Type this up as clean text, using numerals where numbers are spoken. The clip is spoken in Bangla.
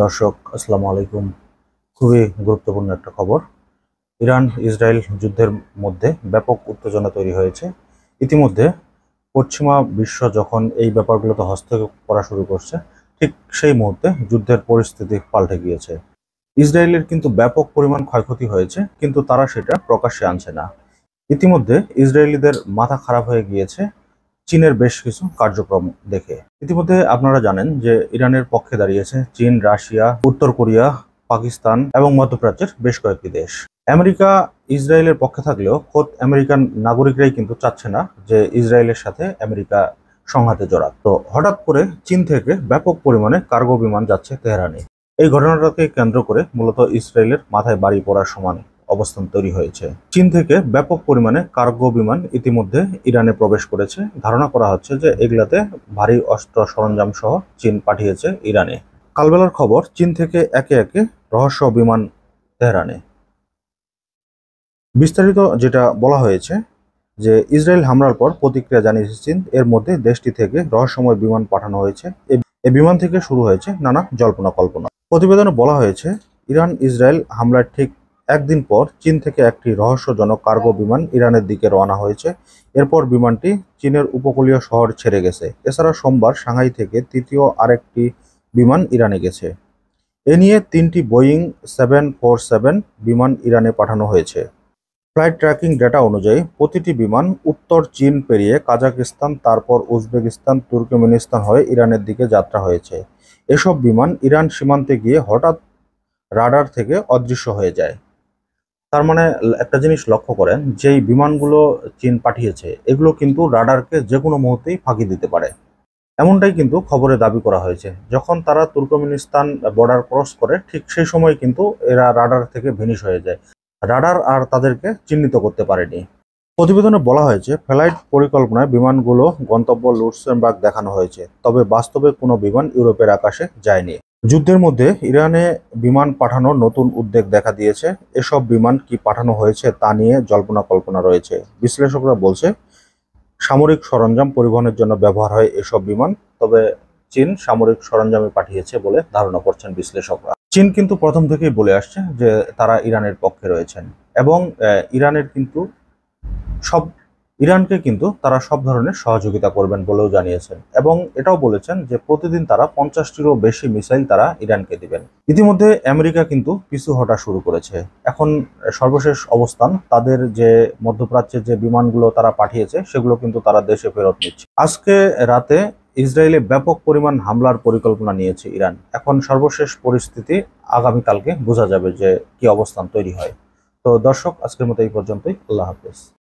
দর্শক আসসালামু আলাইকুম। খুবই গুরুত্বপূর্ণ একটা খবর। ইরান ইসরায়েল যুদ্ধের মধ্যে ব্যাপক উত্তেজনা তৈরি হয়েছে। ইতিমধ্যে পশ্চিমা বিশ্ব যখন এই ব্যাপারগুলোতে হস্তক্ষেপ করা শুরু করছে, ঠিক সেই মুহূর্তে যুদ্ধের পরিস্থিতি পাল্টে গিয়েছে। ইসরায়েলের কিন্তু ব্যাপক পরিমাণ ক্ষয়ক্ষতি হয়েছে, কিন্তু তারা সেটা প্রকাশ্যে আনছে না। ইতিমধ্যে ইসরায়েলিদের মাথা খারাপ হয়ে গিয়েছে চীনের বেশ কিছু কার্যক্রম দেখে। ইতিমধ্যে আপনারা জানেন যে ইরানের পক্ষে দাঁড়িয়েছে চীন, রাশিয়া, উত্তর কোরিয়া, পাকিস্তান এবং মধ্যপ্রাচ্যের বেশ কয়েকটি দেশ। আমেরিকা ইসরায়েলের পক্ষে থাকলেও খোদ আমেরিকান নাগরিকরাই কিন্তু চাচ্ছে না যে ইসরায়েলের সাথে আমেরিকা সংঘাতে জড়াক। তো হঠাৎ করে চীন থেকে ব্যাপক পরিমাণে কার্গো বিমান যাচ্ছে তেহরানে। এই ঘটনাটাকে কেন্দ্র করে মূলত ইসরায়েলের মাথায় বাড়ি পড়ার সমান অবস্থান তৈরি হয়েছে। চীন থেকে ব্যাপক পরিমাণে কার্গো বিমান ইতিমধ্যে ইরানে প্রবেশ করেছে। ধারণা করা হচ্ছে যে এগুলাতে ভারী অস্ত্র সরঞ্জাম সহ চীন পাঠিয়েছে ইরানে। কালবেলার খবর, চীন থেকে একে একে রহস্য বিমান তেহরানে। বিস্তারিত যেটা বলা হয়েছে যে ইসরায়েল হামলার পর প্রতিক্রিয়া জানিয়েছে চীন। এর মধ্যে দেশটি থেকে রহস্যময় বিমান পাঠানো হয়েছে। এই বিমান থেকে শুরু হয়েছে নানা জল্পনা কল্পনা। প্রতিবেদনে বলা হয়েছে ইরান ইসরায়েল হামলার ঠিক একদিন পর চীন থেকে একটি রহস্যজনক কার্গো বিমান ইরানের দিকে রওনা হয়েছে। এরপর বিমানটি চীনের উপকূলীয় শহর ছেড়ে গেছে। এছাড়া সোমবার সাংহাই থেকে তৃতীয় আরেকটি বিমান ইরানে গেছে। এ নিয়ে 3টি বোয়িং 747 বিমান ইরানে পাঠানো হয়েছে। ফ্লাইট ট্র্যাকিং ডেটা অনুযায়ী প্রতিটি বিমান উত্তর চীন পেরিয়ে কাজাকিস্তান, তারপর উজবেকিস্তান, তুর্কমেনিস্তান হয়ে ইরানের দিকে যাত্রা হয়েছে। এসব বিমান ইরান সীমান্তে গিয়ে হঠাৎ রাডার থেকে অদৃশ্য হয়ে যায়। তার মানে একটা জিনিস লক্ষ্য করেন, যেই বিমানগুলো চীন পাঠিয়েছে এগুলো কিন্তু রাডারকে যে কোনো মুহূর্তেই ফাঁকি দিতে পারে। এমনটাই কিন্তু খবরে দাবি করা হয়েছে। যখন তারা তুর্কমেনিস্তান বর্ডার ক্রস করে, ঠিক সেই সময় কিন্তু এরা রাডার থেকে ভেনিশ হয়ে যায়। রাডার আর তাদেরকে চিহ্নিত করতে পারেনি। প্রতিবেদনে বলা হয়েছে ফ্লাইট পরিকল্পনায় বিমানগুলো গন্তব্য লুক্সেমবার্গ দেখানো হয়েছে, তবে বাস্তবে কোনো বিমান ইউরোপের আকাশে যায়নি। যুদ্ধের মধ্যে ইরানে বিমান পাঠানোর নতুন উদ্বেগ দেখা দিয়েছে। এসব বিমান কি পাঠানো হয়েছে তা নিয়ে জল্পনা কল্পনা রয়েছে। বিশ্লেষকরা বলছে সামরিক সরঞ্জাম পরিবহনের জন্য ব্যবহার হয় এসব বিমান, তবে চীন সামরিক সরঞ্জামে পাঠিয়েছে বলে ধারণা করছেন বিশ্লেষকরা। চীন কিন্তু প্রথম থেকেই বলে আসছে যে তারা ইরানের পক্ষে রয়েছেন এবং ইরানের কিন্তু সব ইরানকে কিন্তু তারা সব ধরনের সহযোগিতা করবেন বলেও জানিয়েছেন এবং এটাও বলেছেন যে প্রতিদিন তারা 50টিরও বেশি মিসাইল তারা ইরানকে দিবেন। ইতিমধ্যে আমেরিকা কিন্তু পিছু হটা শুরু করেছে। এখন সর্বশেষ অবস্থান, তাদের যে মধ্যপ্রাচ্যের যে বিমানগুলো তারা পাঠিয়েছে সেগুলো কিন্তু তারা দেশে ফেরত নিচ্ছে। আজকে রাতে ইসরায়েলে ব্যাপক পরিমাণ হামলার পরিকল্পনা নিয়েছে ইরান। এখন সর্বশেষ পরিস্থিতি আগামীকালকে বোঝা যাবে যে কি অবস্থান তৈরি হয়। তো দর্শক, আজকের মতো এই পর্যন্তই। আল্লাহ হাফেজ।